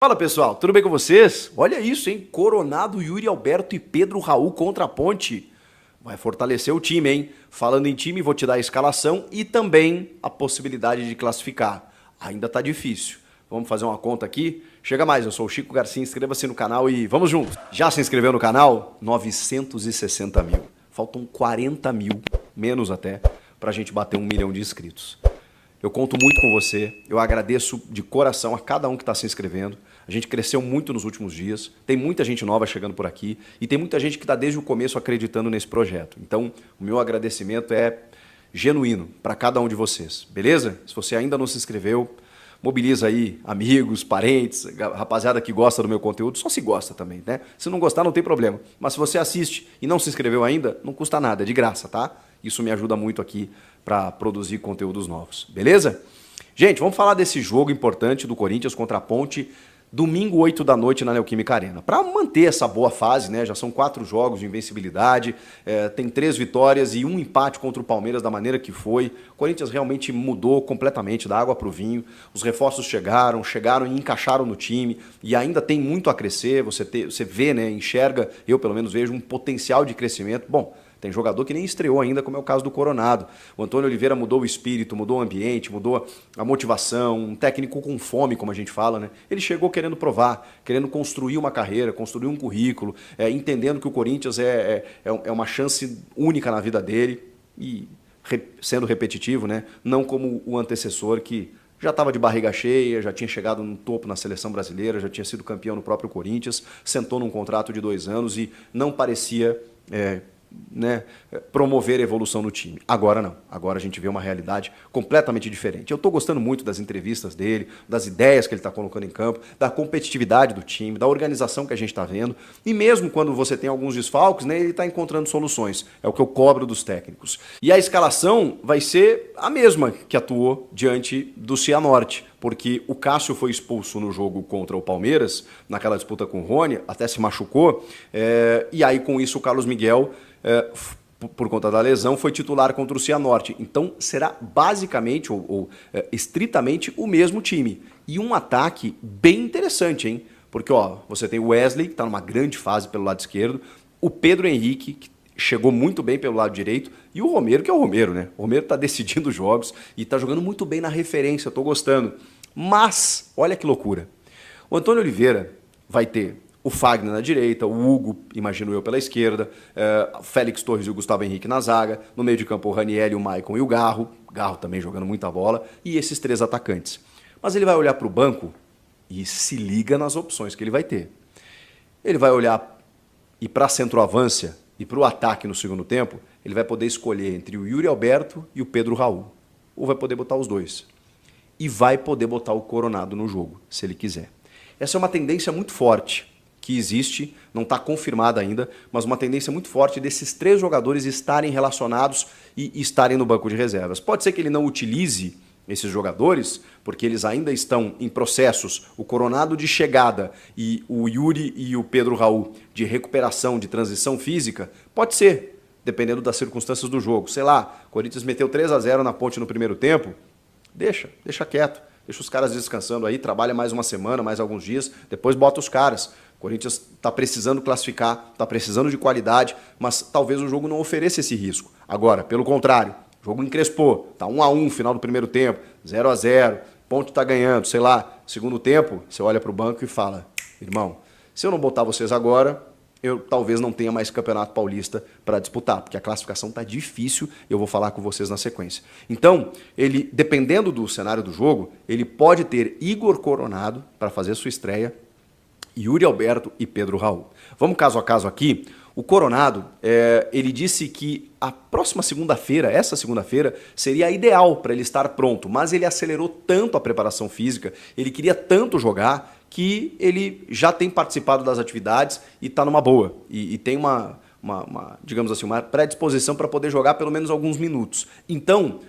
Fala pessoal, tudo bem com vocês? Olha isso, hein? Coronado, Yuri Alberto e Pedro Raul contra a Ponte. Vai fortalecer o time, hein? Falando em time, vou te dar a escalação e também a possibilidade de classificar. Ainda tá difícil. Vamos fazer uma conta aqui? Chega mais, eu sou o Chico Garcia, inscreva-se no canal e vamos juntos. Já se inscreveu no canal? 960 mil. Faltam 40 mil, menos até, pra gente bater 1 milhão de inscritos. Eu conto muito com você, eu agradeço de coração a cada um que está se inscrevendo. A gente cresceu muito nos últimos dias, tem muita gente nova chegando por aqui e tem muita gente que está desde o começo acreditando nesse projeto. Então, o meu agradecimento é genuíno para cada um de vocês, beleza? Se você ainda não se inscreveu, mobiliza aí amigos, parentes, rapaziada que gosta do meu conteúdo, só se gosta também, né? Se não gostar, não tem problema. Mas se você assiste e não se inscreveu ainda, não custa nada, é de graça, tá? Isso me ajuda muito aqui para produzir conteúdos novos, beleza? Gente, vamos falar desse jogo importante do Corinthians contra a Ponte, domingo 8 da noite na Neoquímica Arena. Para manter essa boa fase, né? Já são 4 jogos de invencibilidade, tem 3 vitórias e 1 empate contra o Palmeiras da maneira que foi. O Corinthians realmente mudou completamente da água para o vinho. Os reforços chegaram e encaixaram no time e ainda tem muito a crescer. Você vê, né? Enxerga, eu pelo menos vejo um potencial de crescimento. Bom, tem jogador que nem estreou ainda, como é o caso do Coronado. O Antônio Oliveira mudou o espírito, mudou o ambiente, mudou a motivação, um técnico com fome, como a gente fala, né? Ele chegou querendo provar, querendo construir uma carreira, construir um currículo, entendendo que o Corinthians é uma chance única na vida dele e sendo repetitivo, né? Não como o antecessor que já estava de barriga cheia, já tinha chegado no topo na seleção brasileira, já tinha sido campeão no próprio Corinthians, sentou num contrato de 2 anos e não parecia promover a evolução no time. Agora não. Agora a gente vê uma realidade completamente diferente. Eu estou gostando muito das entrevistas dele, das ideias que ele está colocando em campo, da competitividade do time, da organização que a gente está vendo. E mesmo quando você tem alguns desfalques, né, ele está encontrando soluções. É o que eu cobro dos técnicos. E a escalação vai ser a mesma que atuou diante do Cianorte, porque o Cássio foi expulso no jogo contra o Palmeiras, naquela disputa com o Rony, até se machucou, e aí com isso o Carlos Miguel, por conta da lesão, foi titular contra o Cianorte. Então será basicamente ou estritamente o mesmo time. E um ataque bem interessante, hein? Porque você tem o Wesley, que está numa grande fase pelo lado esquerdo, o Pedro Henrique, que chegou muito bem pelo lado direito, e o Romero, que é o Romero, né? O Romero está decidindo os jogos e está jogando muito bem na referência, eu estou gostando. Mas, olha que loucura. O Antônio Oliveira vai ter o Fagner na direita, o Hugo, imagino eu, pela esquerda, Félix Torres e o Gustavo Henrique na zaga, no meio de campo o Ranieri, o Maicon e o Garro também jogando muita bola, e esses 3 atacantes. Mas ele vai olhar para o banco e se liga nas opções que ele vai ter. Ele vai olhar e para a centroavância e para o ataque no segundo tempo, ele vai poder escolher entre o Yuri Alberto e o Pedro Raul. Ou vai poder botar os 2. E vai poder botar o Coronado no jogo, se ele quiser. Essa é uma tendência muito forte que existe, não está confirmada ainda, mas uma tendência muito forte desses 3 jogadores estarem relacionados e estarem no banco de reservas. Pode ser que ele não utilize esses jogadores, porque eles ainda estão em processos, o Coronado de chegada e o Yuri e o Pedro Raul de recuperação, de transição física, pode ser, dependendo das circunstâncias do jogo. Sei lá, o Corinthians meteu 3-0 na Ponte no primeiro tempo, deixa quieto, deixa os caras descansando aí, trabalha mais uma semana, mais alguns dias, depois bota os caras. O Corinthians está precisando classificar, está precisando de qualidade, mas talvez o jogo não ofereça esse risco. Agora, pelo contrário, o jogo encrespou, tá 1-1 final do primeiro tempo, 0-0, Ponte tá ganhando, sei lá, segundo tempo, você olha para o banco e fala, irmão, se eu não botar vocês agora, eu talvez não tenha mais Campeonato Paulista para disputar, porque a classificação tá difícil, eu vou falar com vocês na sequência. Então, ele, dependendo do cenário do jogo, ele pode ter Igor Coronado para fazer sua estreia, Yuri Alberto e Pedro Raul. Vamos caso a caso aqui. O Coronado, ele disse que a próxima segunda-feira, essa segunda-feira, seria a ideal para ele estar pronto, mas ele acelerou tanto a preparação física, ele queria tanto jogar, que ele já tem participado das atividades e está numa boa. E tem digamos assim, uma predisposição para poder jogar pelo menos alguns minutos. Então,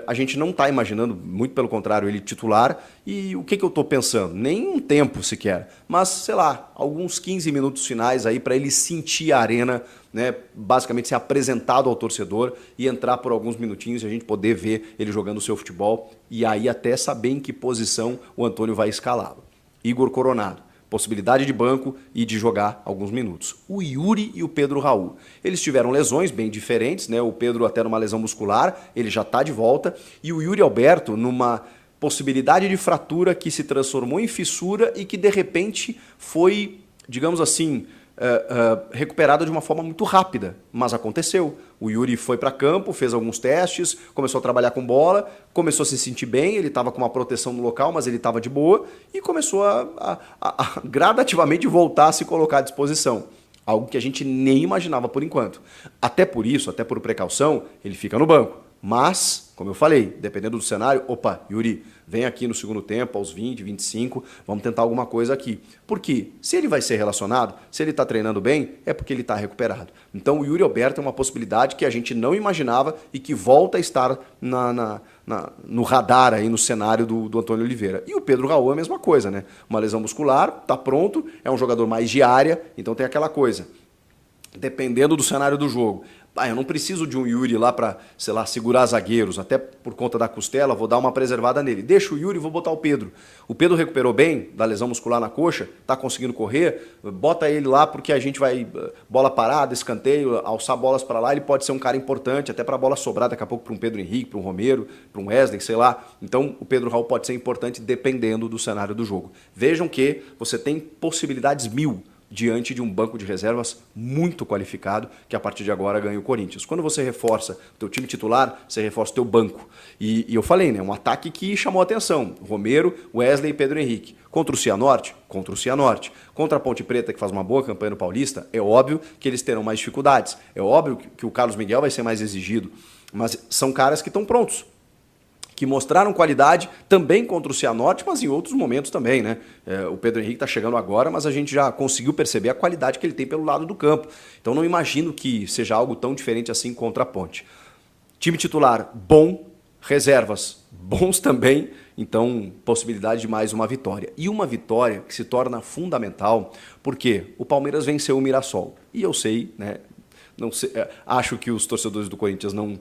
a gente não está imaginando, muito pelo contrário, ele titular. E o que eu estou pensando? Nem um tempo sequer, mas, sei lá, alguns 15 minutos finais aí para ele sentir a arena, né, basicamente ser apresentado ao torcedor e entrar por alguns minutinhos e a gente poder ver ele jogando o seu futebol e aí até saber em que posição o Antônio vai escalá-lo. Igor Coronado. Possibilidade de banco e de jogar alguns minutos. O Yuri e o Pedro Raul. Eles tiveram lesões bem diferentes, né? O Pedro até numa lesão muscular, ele já está de volta. E o Yuri Alberto numa possibilidade de fratura que se transformou em fissura e que de repente foi, digamos assim, recuperada de uma forma muito rápida, mas aconteceu. O Yuri foi para campo, fez alguns testes, começou a trabalhar com bola, começou a se sentir bem, ele estava com uma proteção no local, mas ele estava de boa e começou a gradativamente voltar a se colocar à disposição. Algo que a gente nem imaginava por enquanto. Até por isso, até por precaução, ele fica no banco. Mas, como eu falei, dependendo do cenário, opa, Yuri, vem aqui no segundo tempo, aos 20, 25, vamos tentar alguma coisa aqui. Porque se ele vai ser relacionado, se ele está treinando bem, é porque ele está recuperado. Então o Yuri Alberto é uma possibilidade que a gente não imaginava e que volta a estar no radar, aí, no cenário do Antônio Oliveira. E o Pedro Raul é a mesma coisa, né? Uma lesão muscular, está pronto, é um jogador mais de área, então tem aquela coisa. Dependendo do cenário do jogo. Eu não preciso de um Yuri lá para, sei lá, segurar zagueiros, até por conta da costela, vou dar uma preservada nele. Deixa o Yuri e vou botar o Pedro. O Pedro recuperou bem da lesão muscular na coxa, tá conseguindo correr, bota ele lá porque a gente vai, bola parada, escanteio, alçar bolas para lá, ele pode ser um cara importante, até para bola sobrar daqui a pouco para um Pedro Henrique, para um Romero, para um Wesley, sei lá. Então o Pedro Raul pode ser importante dependendo do cenário do jogo. Vejam que você tem possibilidades 1000 diante de um banco de reservas muito qualificado, que a partir de agora ganha o Corinthians. Quando você reforça o teu time titular, você reforça o teu banco. E eu falei, né, um ataque que chamou a atenção. Romero, Wesley e Pedro Henrique. Contra o Cianorte? Contra o Cianorte. Contra a Ponte Preta, que faz uma boa campanha no Paulista, é óbvio que eles terão mais dificuldades. É óbvio que o Carlos Miguel vai ser mais exigido. Mas são caras que estão prontos, que mostraram qualidade também contra o Cianorte, mas em outros momentos também, né? O Pedro Henrique está chegando agora, mas a gente já conseguiu perceber a qualidade que ele tem pelo lado do campo. Então não imagino que seja algo tão diferente assim contra a Ponte. Time titular bom, reservas bons também, então possibilidade de mais uma vitória. E uma vitória que se torna fundamental, porque o Palmeiras venceu o Mirassol. E eu sei, né? Não sei, acho que os torcedores do Corinthians não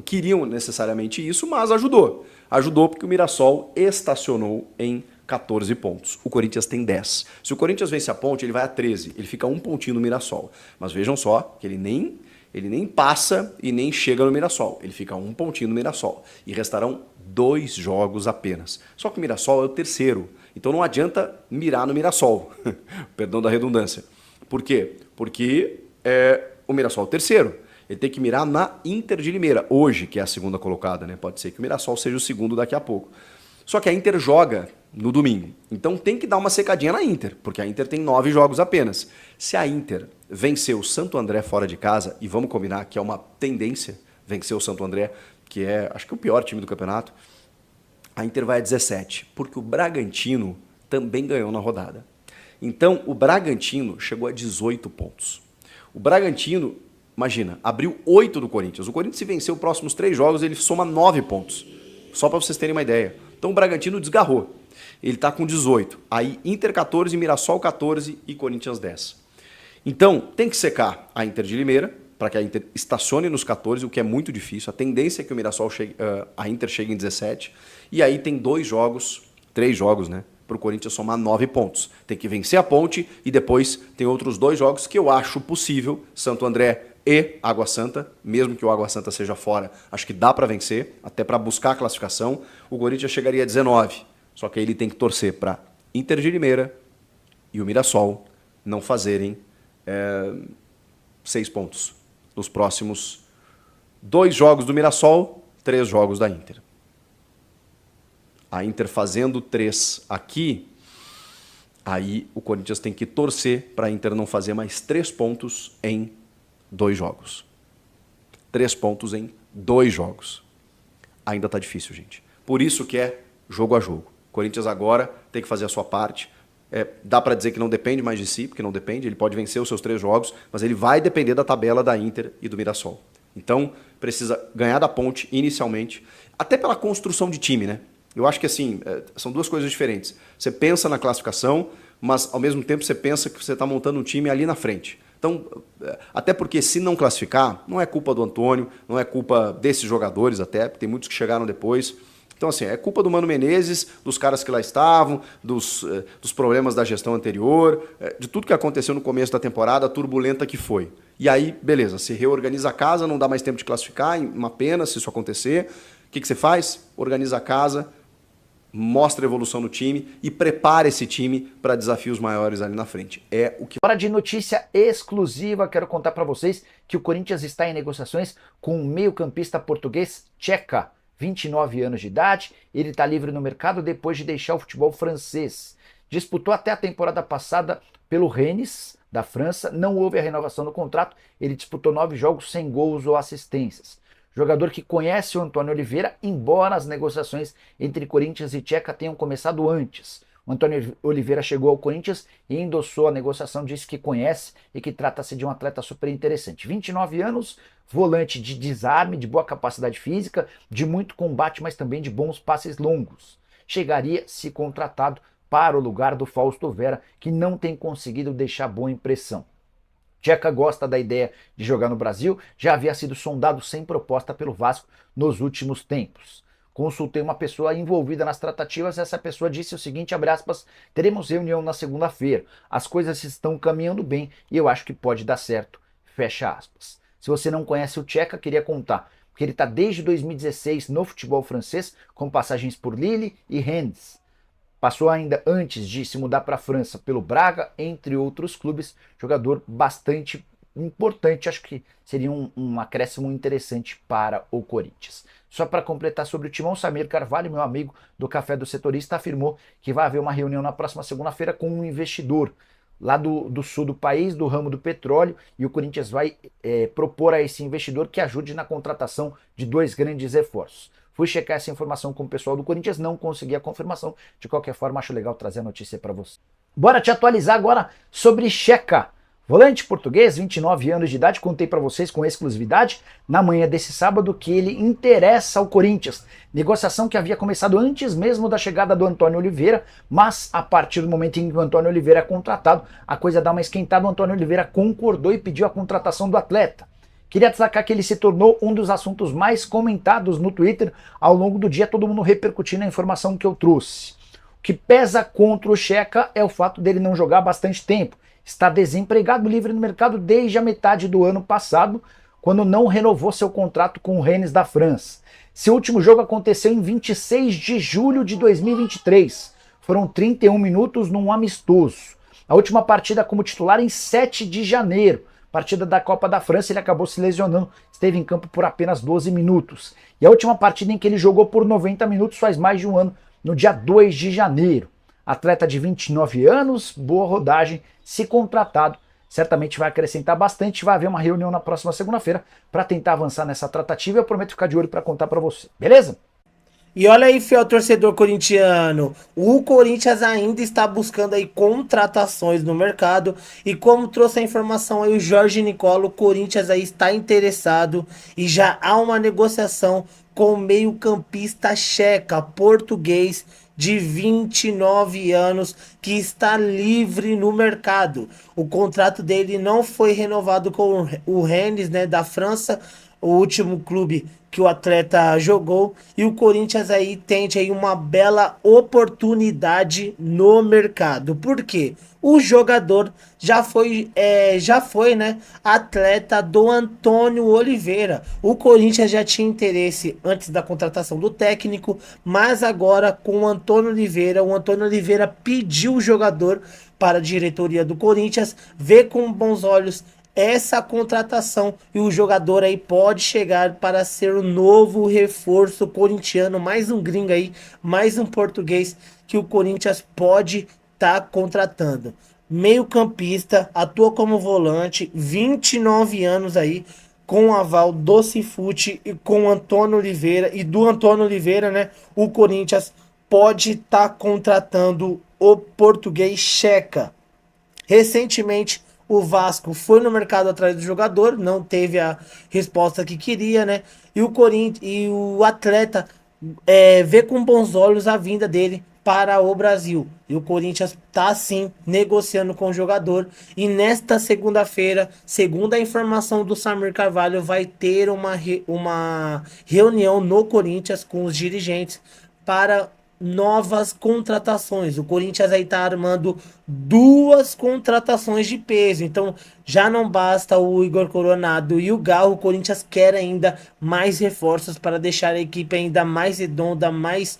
queriam necessariamente isso, mas ajudou. Ajudou porque o Mirassol estacionou em 14 pontos. O Corinthians tem 10. Se o Corinthians vence a Ponte, ele vai a 13. Ele fica um pontinho no Mirassol. Mas vejam só que ele nem passa e nem chega no Mirassol. Ele fica um pontinho no Mirassol. E restarão 2 jogos apenas. Só que o Mirassol é o terceiro. Então não adianta mirar no Mirassol. Perdão da redundância. Por quê? Porque o Mirassol é o terceiro. Ele tem que mirar na Inter de Limeira, hoje, que é a segunda colocada, né? Pode ser que o Mirassol seja o segundo daqui a pouco. Só que a Inter joga no domingo. Então tem que dar uma secadinha na Inter, porque a Inter tem 9 jogos apenas. Se a Inter vencer o Santo André fora de casa, e vamos combinar que é uma tendência vencer o Santo André, que é, acho que o pior time do campeonato, a Inter vai a 17, porque o Bragantino também ganhou na rodada. Então o Bragantino chegou a 18 pontos. O Bragantino, imagina, abriu 8 do Corinthians. O Corinthians, se vencer os próximos 3 jogos, ele soma 9 pontos. Só para vocês terem uma ideia. Então o Bragantino desgarrou. Ele está com 18. Aí Inter 14, Mirassol 14 e Corinthians 10. Então tem que secar a Inter de Limeira, para que a Inter estacione nos 14, o que é muito difícil. A tendência é que o Mirassol chegue, a Inter chegue em 17. E aí tem 3 jogos, né? Para o Corinthians somar 9 pontos. Tem que vencer a Ponte e depois tem outros 2 jogos que eu acho possível. Santo André e Água Santa, mesmo que o Água Santa seja fora, acho que dá para vencer, até para buscar a classificação. O Corinthians chegaria a 19, só que aí ele tem que torcer para Inter de Limeira e o Mirassol não fazerem 6 pontos. Nos próximos 2 jogos do Mirassol, 3 jogos da Inter. A Inter fazendo 3 aqui, aí o Corinthians tem que torcer para a Inter não fazer mais 3 pontos em 2 jogos. 3 pontos em 2 jogos. Ainda está difícil, gente. Por isso que é jogo a jogo. O Corinthians agora tem que fazer a sua parte. Dá para dizer que não depende mais de si, porque não depende. Ele pode vencer os seus 3 jogos, mas ele vai depender da tabela da Inter e do Mirassol. Então, precisa ganhar da Ponte inicialmente, até pela construção de time, né? Eu acho que assim, são 2 coisas diferentes. Você pensa na classificação, mas ao mesmo tempo você pensa que você está montando um time ali na frente. Então, até porque se não classificar, não é culpa do Antônio, não é culpa desses jogadores até, porque tem muitos que chegaram depois. Então, assim, é culpa do Mano Menezes, dos caras que lá estavam, dos problemas da gestão anterior, de tudo que aconteceu no começo da temporada, turbulenta que foi. E aí, beleza, se reorganiza a casa, não dá mais tempo de classificar, uma pena se isso acontecer. O que você faz? Organiza a casa, mostra a evolução no time e prepara esse time para desafios maiores ali na frente. É o que... Hora de notícia exclusiva, quero contar para vocês que o Corinthians está em negociações com um meio-campista português, Tcheca, 29 anos de idade. Ele está livre no mercado depois de deixar o futebol francês. Disputou até a temporada passada pelo Rennes, da França, não houve a renovação do contrato, ele disputou 9 jogos sem gols ou assistências. Jogador que conhece o Antônio Oliveira, embora as negociações entre Corinthians e Tcheca tenham começado antes. O Antônio Oliveira chegou ao Corinthians e endossou a negociação, disse que conhece e que trata-se de um atleta super interessante. 29 anos, volante de desarme, de boa capacidade física, de muito combate, mas também de bons passes longos. Chegaria, se contratado, para o lugar do Fausto Vera, que não tem conseguido deixar boa impressão. Tcheca gosta da ideia de jogar no Brasil, já havia sido sondado sem proposta pelo Vasco nos últimos tempos. Consultei uma pessoa envolvida nas tratativas e essa pessoa disse o seguinte, abre aspas, teremos reunião na segunda-feira, as coisas estão caminhando bem e eu acho que pode dar certo, fecha aspas. Se você não conhece o Tcheca, queria contar que ele está desde 2016 no futebol francês, com passagens por Lille e Rennes. Passou ainda antes de se mudar para a França pelo Braga, entre outros clubes, jogador bastante importante, acho que seria um acréscimo interessante para o Corinthians. Só para completar sobre o Timão, Samir Carvalho, meu amigo do Café do Setorista, afirmou que vai haver uma reunião na próxima segunda-feira com um investidor lá do sul do país, do ramo do petróleo, e o Corinthians vai propor a esse investidor que ajude na contratação de 2 grandes reforços. Fui checar essa informação com o pessoal do Corinthians, não consegui a confirmação. De qualquer forma, acho legal trazer a notícia para você. Bora te atualizar agora sobre Tcheca. Volante português, 29 anos de idade, contei para vocês com exclusividade na manhã desse sábado que ele interessa ao Corinthians. Negociação que havia começado antes mesmo da chegada do Antônio Oliveira, mas a partir do momento em que o Antônio Oliveira é contratado, a coisa dá uma esquentada, o Antônio Oliveira concordou e pediu a contratação do atleta. Queria destacar que ele se tornou um dos assuntos mais comentados no Twitter ao longo do dia, todo mundo repercutindo a informação que eu trouxe. O que pesa contra o Tcheca é o fato dele não jogar há bastante tempo. Está desempregado, livre no mercado desde a metade do ano passado, quando não renovou seu contrato com o Rennes da França. Seu último jogo aconteceu em 26 de julho de 2023. Foram 31 minutos num amistoso. A última partida como titular em 7 de janeiro. Partida da Copa da França, ele acabou se lesionando, esteve em campo por apenas 12 minutos. E a última partida em que ele jogou por 90 minutos faz mais de um ano, no dia 2 de janeiro. Atleta de 29 anos, boa rodagem, se contratado, certamente vai acrescentar bastante. Vai haver uma reunião na próxima segunda-feira para tentar avançar nessa tratativa e eu prometo ficar de olho para contar para você, beleza? E olha aí, fiel torcedor corintiano, o Corinthians ainda está buscando aí contratações no mercado e como trouxe a informação aí o Jorge Nicola, o Corinthians aí está interessado e já há uma negociação com o meio-campista Tcheca, português de 29 anos, que está livre no mercado. O contrato dele não foi renovado com o Rennes, né, da França, o último clube que o atleta jogou, e o Corinthians aí tende aí uma bela oportunidade no mercado. Por quê? O jogador já foi, né, atleta do Antônio Oliveira. O Corinthians já tinha interesse antes da contratação do técnico, mas agora com o Antônio Oliveira pediu o jogador para a diretoria do Corinthians, vê com bons olhos essa contratação e o jogador aí pode chegar para ser o novo reforço corintiano, mais um gringo aí, mais um português que o Corinthians pode estar contratando. Meio campista, atua como volante, 29 anos aí, com aval do Cifute e com o Antônio Oliveira, e do Antônio Oliveira, né, o Corinthians pode estar contratando o português Tcheca. Recentemente, o Vasco foi no mercado atrás do jogador, não teve a resposta que queria, né? E o atleta vê com bons olhos a vinda dele para o Brasil. E o Corinthians está sim negociando com o jogador. E nesta segunda-feira, segundo a informação do Samir Carvalho, vai ter uma reunião no Corinthians com os dirigentes para novas contratações. O Corinthians aí tá armando 2 contratações de peso. Então já não basta o Igor Coronado e o Galo, o Corinthians quer ainda mais reforços para deixar a equipe ainda mais redonda, mais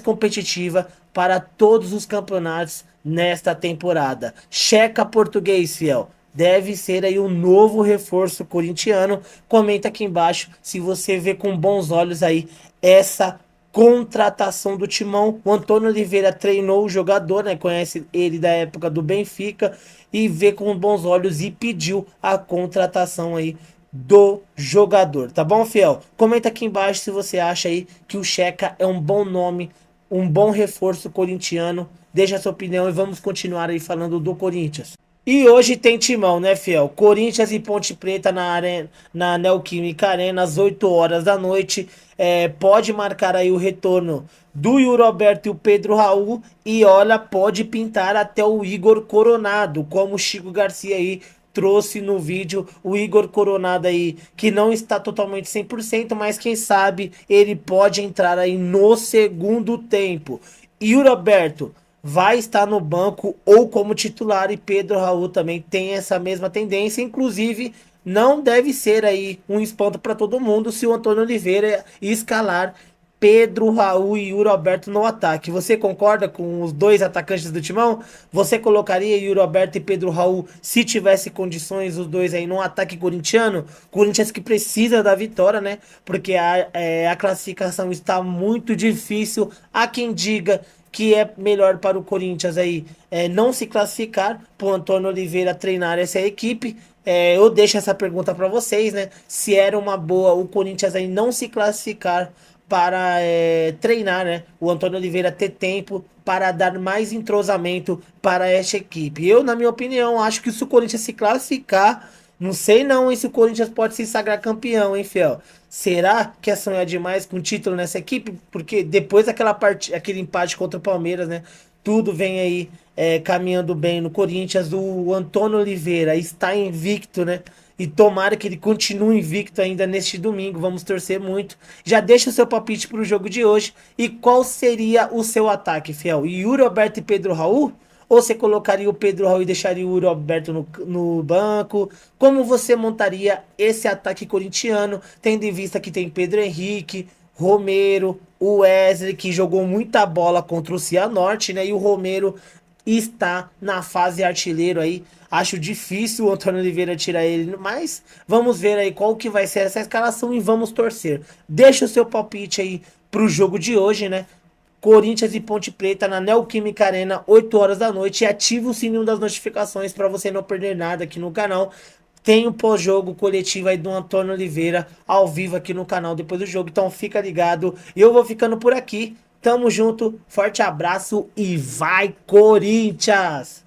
competitiva para todos os campeonatos nesta temporada. Checa português, fiel. Deve ser aí um novo reforço corintiano. Comenta aqui embaixo se você vê com bons olhos aí essa contratação do Timão. O Antônio Oliveira treinou o jogador, né? Conhece ele da época do Benfica e vê com bons olhos e pediu a contratação aí do jogador, tá bom, fiel? Comenta aqui embaixo se você acha aí que o Checa é um bom nome, um bom reforço corintiano. Deixa a sua opinião e vamos continuar aí falando do Corinthians. E hoje tem timão, né, fiel? Corinthians e Ponte Preta na Neoquímica Arena, às 8 horas da noite. Pode marcar aí o retorno do Yuri Alberto e o Pedro Raul. E olha, pode pintar até o Igor Coronado, como o Chico Garcia aí trouxe no vídeo. O Igor Coronado aí, que não está totalmente 100%, mas quem sabe ele pode entrar aí no segundo tempo. Yuri Alberto vai estar no banco ou como titular, e Pedro Raul também tem essa mesma tendência. Inclusive, não deve ser aí um espanto para todo mundo se o Antônio Oliveira escalar Pedro Raul e Yuri Alberto no ataque. Você concorda com os dois atacantes do Timão? Você colocaria Yuri Alberto e Pedro Raul se tivesse condições, os dois aí no ataque corintiano? Corinthians que precisa da vitória, né? Porque a classificação está muito difícil. Há quem diga que é melhor para o Corinthians aí não se classificar, para o Antônio Oliveira treinar essa equipe. Eu deixo essa pergunta para vocês, né? Se era uma boa o Corinthians aí não se classificar para treinar, né? O Antônio Oliveira ter tempo para dar mais entrosamento para esta equipe. Eu, na minha opinião, acho que se o Corinthians se classificar, não sei não, se o Corinthians pode se sagrar campeão, hein, fiel? Será que é sonhar demais com título nessa equipe? Porque depois aquele empate contra o Palmeiras, né? Tudo vem aí caminhando bem no Corinthians. O Antônio Oliveira está invicto, né? E tomara que ele continue invicto ainda neste domingo. Vamos torcer muito. Já deixa o seu palpite para o jogo de hoje. E qual seria o seu ataque, fiel? Yuri Alberto e Pedro Raul? Ou você colocaria o Pedro Raul e deixaria o Yuri Alberto no banco? Como você montaria esse ataque corintiano, tendo em vista que tem Pedro Henrique, Romero, o Wesley, que jogou muita bola contra o Cianorte, né? E o Romero está na fase artilheiro aí. Acho difícil o Antônio Oliveira tirar ele, mas vamos ver aí qual que vai ser essa escalação e vamos torcer. Deixa o seu palpite aí pro jogo de hoje, né? Corinthians e Ponte Preta na Neoquímica Arena, 8 horas da noite. E ative o sininho das notificações para você não perder nada aqui no canal. Tem o pós-jogo coletivo aí do Antônio Oliveira ao vivo aqui no canal depois do jogo. Então fica ligado. Eu vou ficando por aqui. Tamo junto. Forte abraço e vai Corinthians!